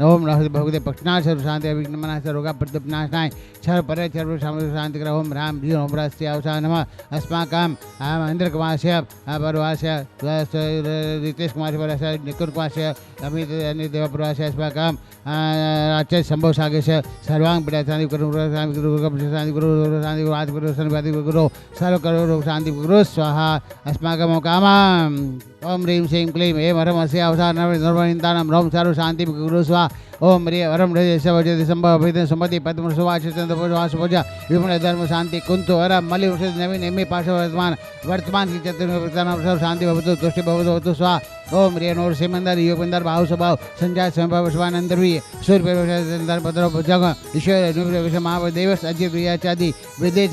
ओम नमः भगवते पक्षनाश शांति अभिघ्नमनाश रोगाप्रतिपनाशनाय क्षर परे क्षर शांति ग्रह ओम राम जी ओम रास्ते अवसान नमः अस्माकं महेंद्र कुमारस्य परवास्य रितेश कुमारस्य निकुंज कुमारस्य अमित देवपुरस्य अस्माकं राज्य शंभो सागरस्य सर्वांग पीड़ाशांति गुरु शांति गुरु शांति गुरु आदि गुरु शनिवादि गुरु सर्व करो शांति गुरु स्वाहा अस्माकं कामं ओम ह्रीं श्रीं क्लीं एम हरम अस्य अवसार नर्वनिन्दानं रोम सर्व शांति गुरु स्वा ओम ह्रीं हरम हृदय सवजति संभव अभिधन सुमति पद्म सुवाचितन तपोवास पूजा विपुल धर्म शांति कुंतु हरम मलि उषित नवीन एमि पार्श्व वर्तमान की चतुर्नाम सर्व शांति भवतु तुष्टि भवतु स्वा ओम ह्रीं नोर सिमंदर योगंदर भाव स्वभाव संजय स्वभाव शिवानंद सूर्य भद्र जग ईश्वर महादेवस अजित प्रियाचादि विदेश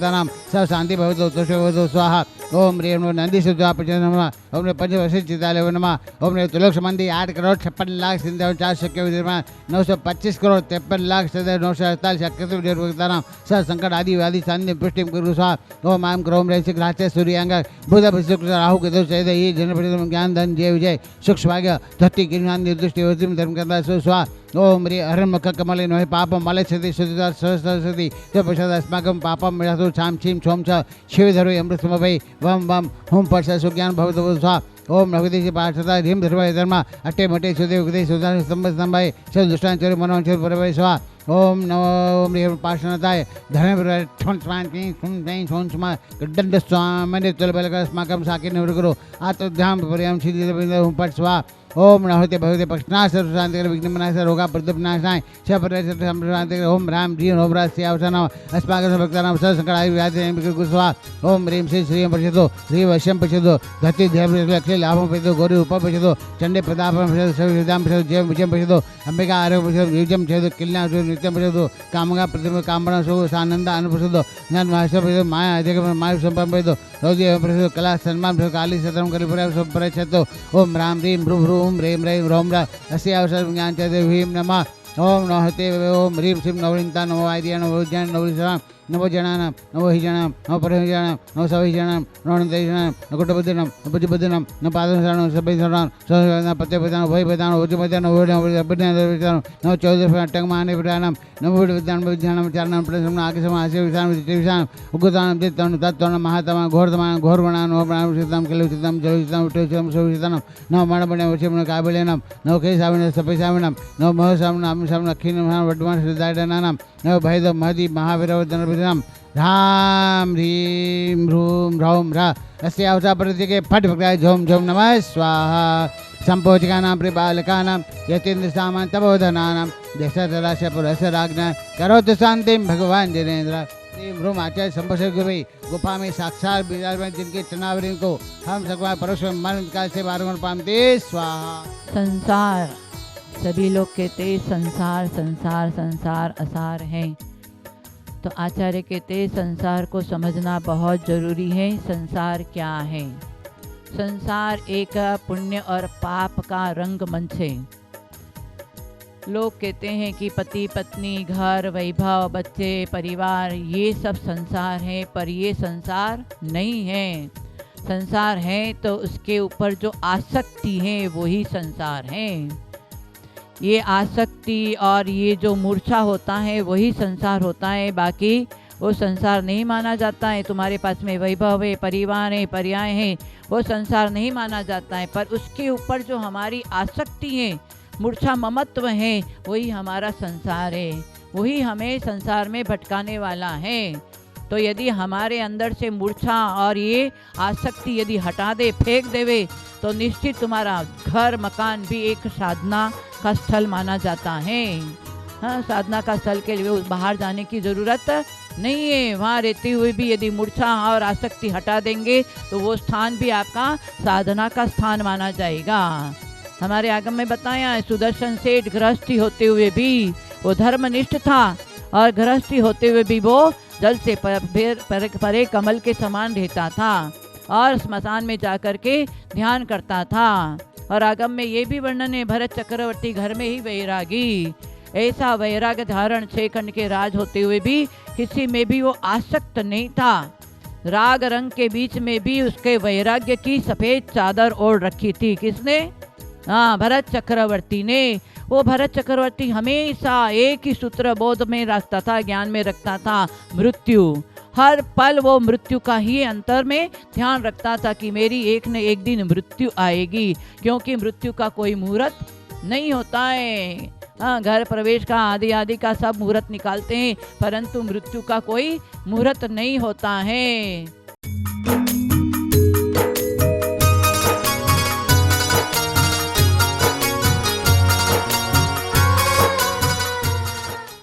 नाम सर्व शांति भवतु तुष्टि भवतु स्वाहा ओम ह्रीं नंदी नमः ओम पंचवशिष्ठ चितालय नमः ओम तुलक्ष मंदी 8,56,57,400 925 करोड़ 53,948 नाम सर संकट आदि व्याधि शांति पुष्टि गुरु स्वाहा ओम आम क्रोम रैसिक राचे सूर्यांग बुध शुक्र राहु केतु सहित ये जन ज्ञान धन जय विजय सुख भाग्य धट्टी गिरिनान निर्दुष्टि धर्म करता स्वाहा ओम ह्रीं हरन्मुख कमले नोहि पापम मलक्षति शुद्धिदार सहस्रति च पश्चात् अस्माकं पापं मिळातु छाम छीं छोम च शिवधरो अमृतमभै वम वम हुम पर्ष सुज्ञान भवतु स्वाहा ओम नवदेशी पाठता ह्रीं धर्माय धर्म अट्टे मटे सुदेव उगदे सुदान स्तंभाय च दुष्टान चरु मनोन चरु परवै स्वाहा ओम नमो ह्रीं पार्श्वनाथाय धर्म ठोन स्वांति सुम जै सोन सुमा दंड स्वामने तुलबलक अस्माकं साके निवृगुरु आत्मध्यान पर्याम छिदिबिंद हुम पर्ष स्वाहा ओम नहोते भगवते पक्षनाश सर्वशांति विघ्नमनाश रोगा प्रदुपनाशाय शांति ओम राम ह्रीं ओम रास्यावसान अस्माकं भक्तानां सर्वसंकटाय व्याधि गुस्वा ओम ह्रीं श्री श्रीं पश्यतु ह्रीं वश्यं पश्यतु धति लक्ष्य लाभं पश्यतु गौरी उप पश्यतु चंडे प्रतापं पश्यतु सविधां पश्यतु जयं विजयं पश्यतु अंबिका आरोग्य पश्यतु युजं पश्यतु किल्लां नित्यं पश्यतु कामगा प्रतिम कामना सुख सानंद अनुपश्यतु ज्ञान महर्षि पश्यतु माया अधिक मायु संपं पश्यतु रौद्र पश्यतु कला सन्मान पश्यतु काली सतरं कलिपुरा पश्यतु ओम राम ह्रीं भ्रू भ्रूं ह्रीं ह्रीं रोम रा अस्य अवसर ज्ञान च ह्रीं नमः ओम नमस्ते ओम ह्रीं श्रीं नवनिता नमो आर्य नमो ज्ञान नमो विश्राम नमो जनानां नमो हिजनां नमो परहिजनां नमो सविजनां नमो नन्दयजनां नमो कुटुम्बदिनां नमो बुद्धिबुद्धिनां नमो पादशरणं सभ्यशरणं सहजनां पत्यपदानं भयपदानं उज्जमदानं उज्जमदानं नमो चौदशटकमाने प्रदानं नमो विद्यानं विद्यानं चारणं प्रसन्नं आगसम आस्य विधानं विधानं उग्रतानं दित्तं तत्त्वं महातमं घोरतमं घोरवणां नमो सिद्धं कलुचितं जलुचितं उठेचितं सुविचितं नमो मणमणं वशिमं काबलेनं नमो केशाविनं सपेशाविनं नमो महसाविनं अमिशाविनं खीनं वड्डमान सिद्धायनानां नमो भैदव महदी महावीरवर्धन राम ह्रीं भ्रूं ह्रौं ह्रा अस्य अवसर प्रतीके फट् भक्ताय झोम झोम नमः स्वाहा संपोषकानां प्रिबालकानां यतीन्द्र सामान् तपोधनानां दशरथरास्य पुरस्सराज्ञा करोतु शांतिं भगवान जिनेन्द्र ह्रीं भ्रूं आचार्य संपोषक गुरुभाई गुफा में साक्षात विराजमान जिनके चनावरी को हम सकवा परोक्ष मन काल से बारंबार पामते स्वाहा। संसार सभी लोग कहते संसार संसार संसार असार है, तो आचार्य कहते संसार को समझना बहुत जरूरी है। संसार क्या है? संसार एक पुण्य और पाप का रंगमंच है। लोग कहते हैं कि पति पत्नी घर वैभव बच्चे परिवार ये सब संसार है, पर ये संसार नहीं है। संसार है तो उसके ऊपर जो आसक्ति है वही संसार है। ये आसक्ति और ये जो मूर्छा होता है वही संसार होता है, बाकी वो संसार नहीं माना जाता है। तुम्हारे पास में वैभव है, परिवार है, पर्याय है, वो संसार नहीं माना जाता है, पर उसके ऊपर जो हमारी आसक्ति है, मूर्छा ममत्व है, वही हमारा संसार है, वही हमें संसार में भटकाने वाला है। तो यदि हमारे अंदर से मूर्छा और ये आसक्ति यदि हटा दे, फेंक देवे, तो निश्चित तुम्हारा घर मकान भी एक साधना का स्थल माना जाता है। हाँ, साधना का स्थल के लिए बाहर जाने की ज़रूरत नहीं है। वहाँ रहते हुए भी यदि मूर्छा और आसक्ति हटा देंगे तो वो स्थान भी आपका साधना का स्थान माना जाएगा। हमारे आगम में बताया है, सुदर्शन सेठ गृहस्थी होते हुए भी वो धर्मनिष्ठ था, और गृहस्थी होते हुए भी वो जल से परे कमल के समान रहता था, और स्मशान में जाकर के ध्यान करता था। और आगम में ये भी वर्णन है, भरत चक्रवर्ती घर में ही वैरागी। ऐसा वैराग धारण 6 खंड के राज होते हुए भी किसी में भी वो आसक्त नहीं था। राग रंग के बीच में भी उसके वैराग्य की सफ़ेद चादर ओढ़ रखी थी। किसने? हाँ, भरत चक्रवर्ती ने। वो भरत चक्रवर्ती हमेशा एक ही सूत्र बोध में रखता था, ज्ञान में रखता था, मृत्यु। हर पल वो मृत्यु का ही अंतर में ध्यान रखता था कि मेरी एक न एक दिन मृत्यु आएगी, क्योंकि मृत्यु का कोई मुहूर्त नहीं होता है। हाँ, घर प्रवेश का आदि आदि का सब मुहूर्त निकालते हैं, परंतु मृत्यु का कोई मुहूर्त नहीं होता है।